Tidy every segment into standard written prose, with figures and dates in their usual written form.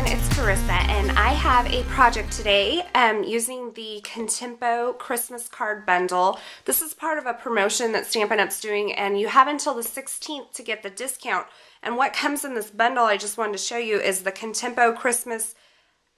everyone, it's Carissa, and I have a project today using the Contempo Christmas card bundle. This is part of a promotion that Stampin' Up's doing, and you have until the 16th to get the discount. And what comes in this bundle I just wanted to show you is the Contempo Christmas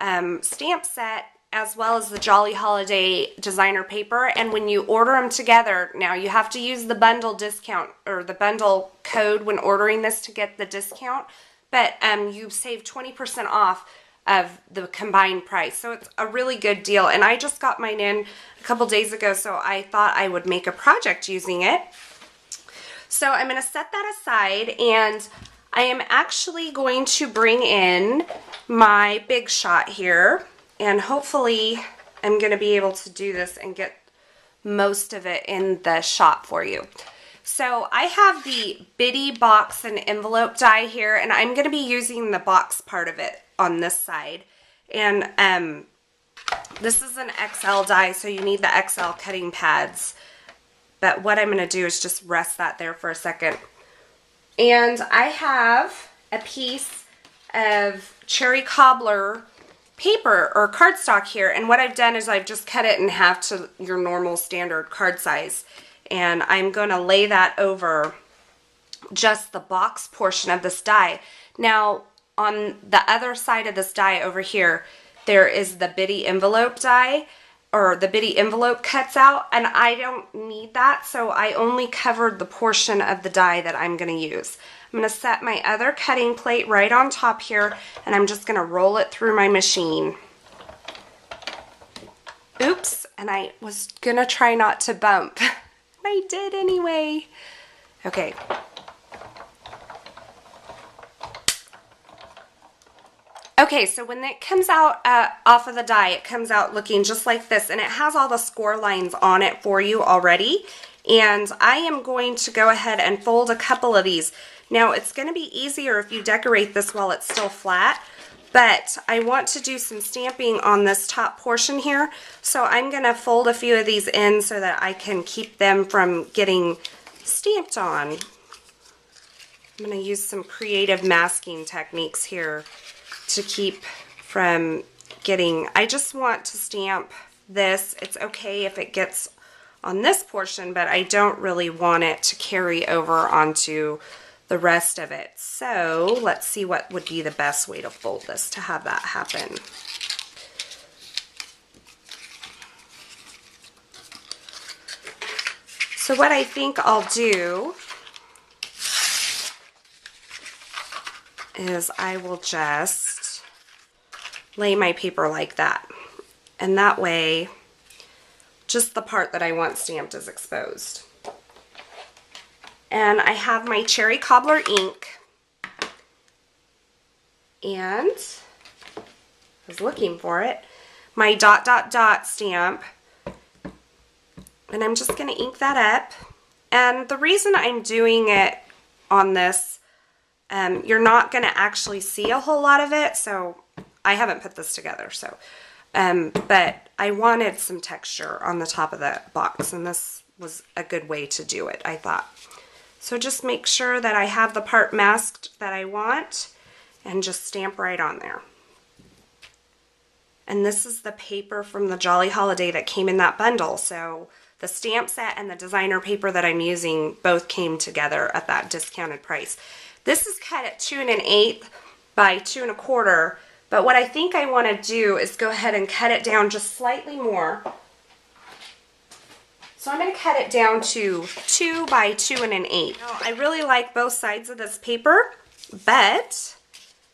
stamp set, as well as the Jolly Holiday designer paper. And when you order them together, now you have to use the bundle discount or the bundle code when ordering this to get the discount. But you save 20% off of the combined price. So it's a really good deal. And I just got mine in a couple days ago, so I thought I would make a project using it. So I'm going to set that aside, and I am actually going to bring in my Big Shot here. And hopefully I'm going to be able to do this and get most of it in the shot for you. So I have the Bitty box and envelope die here, and I'm going to be using the box part of it on this side. And this is an XL die, so you need the XL cutting pads. But what I'm going to do is just rest that there for a second. And I have a piece of cherry cobbler paper or cardstock here, and what I've done is I've just cut it in half to your normal standard card size. And I'm going to lay that over just the box portion of this die. Now, on the other side of this die over here, there is the Bitty envelope die, or the Bitty envelope cuts out, and I don't need that, so I only covered the portion of the die that I'm going to use. I'm going to set my other cutting plate right on top here, and I'm just going to roll it through my machine. Oops, and I was going to try not to bump. I did anyway. Okay. Okay, so when it comes out off of the die, it comes out looking just like this, and it has all the score lines on it for you already. And I am going to go ahead and fold a couple of these. Now, it's going to be easier if you decorate this while it's still flat, but I want to do some stamping on this top portion here, so I'm going to fold a few of these in so that I can keep them from getting stamped on. I'm going to use some creative masking techniques here to keep from getting, I just want to stamp this. It's okay if it gets on this portion, but I don't really want it to carry over onto the rest of it. So let's see what would be the best way to fold this to have that happen. So what I think I'll do is I will just lay my paper like that, and that way just the part that I want stamped is exposed. And I have my cherry cobbler ink, and I was looking for it, my dot dot dot stamp, and I'm just going to ink that up. And the reason I'm doing it on this, you're not going to actually see a whole lot of it, so I haven't put this together, so but I wanted some texture on the top of the box, and this was a good way to do it, I thought. So just make sure that I have the part masked that I want, and just stamp right on there. And this is the paper from the Jolly Holiday that came in that bundle, so the stamp set and the designer paper that I'm using both came together at that discounted price. This is cut at 2 1/8 by 2 1/4, but what I think I want to do is go ahead and cut it down just slightly more. So I'm going to cut it down to 2 by 2 1/8. Now, I really like both sides of this paper, but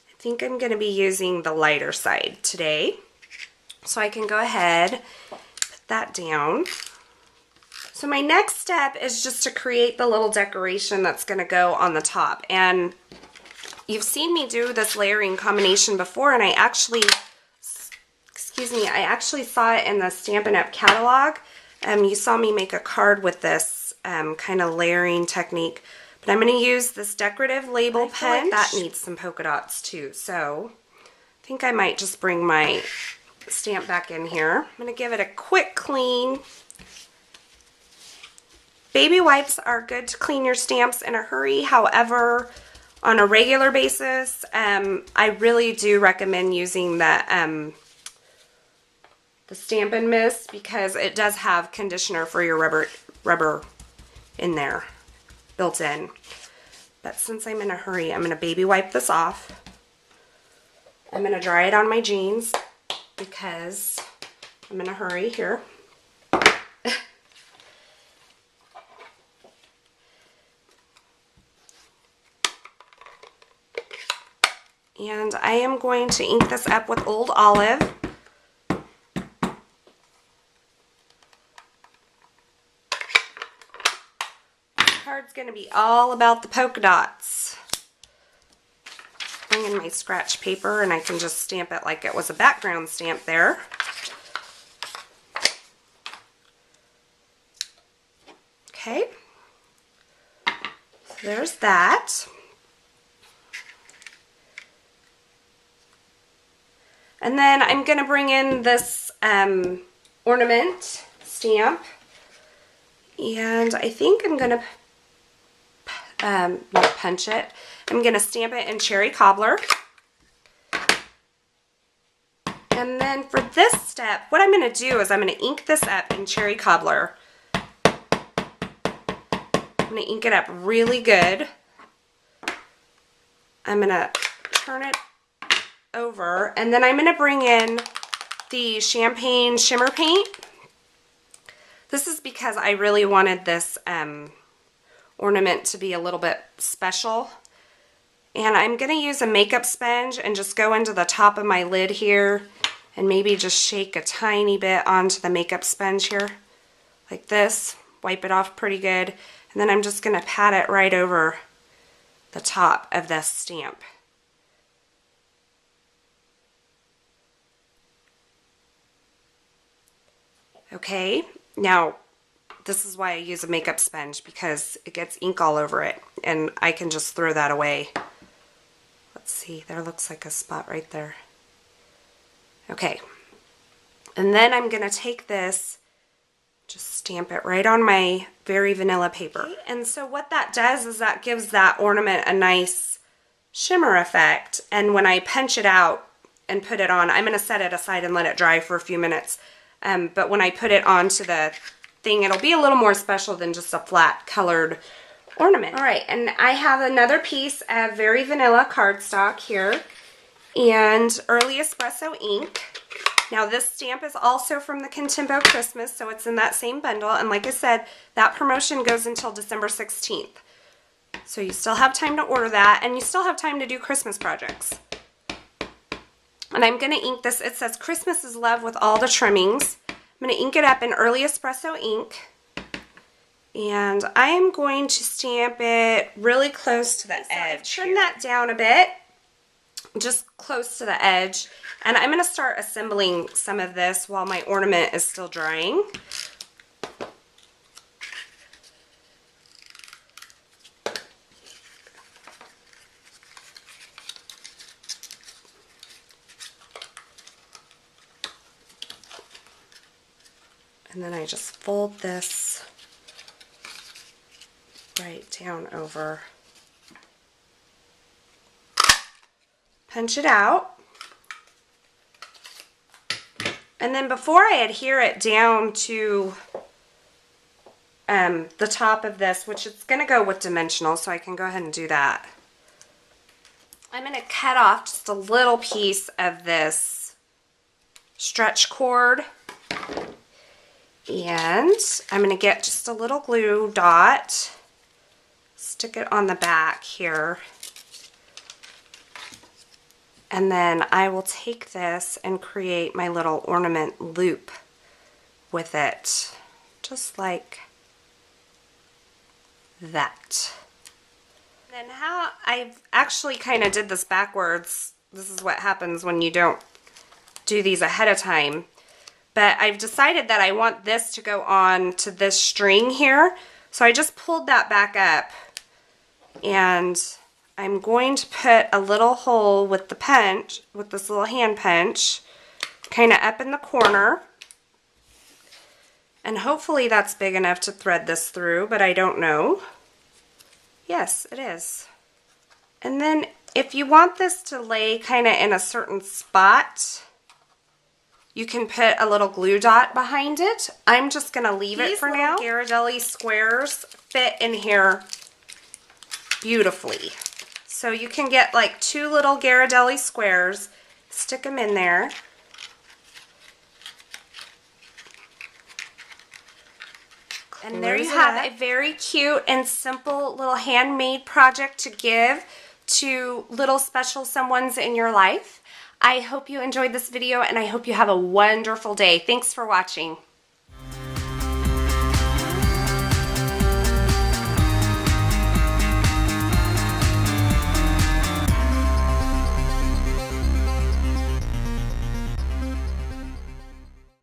I think I'm going to be using the lighter side today. So I can go ahead, put that down. So my next step is just to create the little decoration that's going to go on the top. And you've seen me do this layering combination before, and I actually saw it in the Stampin' Up! Catalog. You saw me make a card with this kind of layering technique, but I'm going to use this decorative label pen. Like that needs some polka dots too, so I think I might just bring my stamp back in here. I'm going to give it a quick clean. Baby wipes are good to clean your stamps in a hurry. However, on a regular basis, I really do recommend using the Stampin' Mist because it does have conditioner for your rubber in there, built in. But since I'm in a hurry, I'm going to baby wipe this off. I'm going to dry it on my jeans because I'm in a hurry here. And I am going to ink this up with Old Olive. This card's going to be all about the polka dots. Bring in my scratch paper and I can just stamp it like it was a background stamp there. Okay. So there's that. And then I'm going to bring in this ornament stamp, and I think I'm going to not punch it. I'm going to stamp it in Cherry Cobbler. And then for this step, what I'm going to do is I'm going to ink this up in Cherry Cobbler. I'm going to ink it up really good. I'm going to turn it over, and then I'm going to bring in the Champagne Shimmer Paint. This is because I really wanted this ornament to be a little bit special. And I'm going to use a makeup sponge and just go into the top of my lid here and maybe just shake a tiny bit onto the makeup sponge here, like this. Wipe it off pretty good. And then I'm just going to pat it right over the top of this stamp. Okay, now this is why I use a makeup sponge, because it gets ink all over it and I can just throw that away. Let's see, there looks like a spot right there. Okay, and then I'm going to take this, just stamp it right on my very vanilla paper. Okay. And so what that does is that gives that ornament a nice shimmer effect, and when I punch it out and put it on, I'm going to set it aside and let it dry for a few minutes. But when I put it onto the thing, it'll be a little more special than just a flat colored ornament. Alright, and I have another piece of very vanilla cardstock here and Early Espresso ink. Now this stamp is also from the Contempo Christmas, so it's in that same bundle, and like I said, that promotion goes until December 16th. So you still have time to order that, and you still have time to do Christmas projects. And I'm going to ink this. It says Christmas is love with all the trimmings. I'm going to ink it up in Early Espresso ink. And I am going to stamp it really close to the edge. Trim that down a bit, just close to the edge. And I'm going to start assembling some of this while my ornament is still drying. And then I just fold this right down over. Punch it out. And then before I adhere it down to the top of this, which it's going to go with dimensional, so I can go ahead and do that. I'm going to cut off just a little piece of this stretch cord. And I'm going to get just a little glue dot, stick it on the back here, and then I will take this and create my little ornament loop with it, just like that. Then how I've actually kind of did this backwards. This is what happens when you don't do these ahead of time. But I've decided that I want this to go on to this string here. So I just pulled that back up. And I'm going to put a little hole with the punch, with this little hand punch, kind of up in the corner. And hopefully that's big enough to thread this through, but I don't know. Yes, it is. And then if you want this to lay kind of in a certain spot, you can put a little glue dot behind it. I'm just going to leave it for now. These little Ghirardelli squares fit in here beautifully. So you can get like 2 little Ghirardelli squares, stick them in there. And there you have a very cute and simple little handmade project to give to little special someones in your life. I hope you enjoyed this video and I hope you have a wonderful day. Thanks for watching.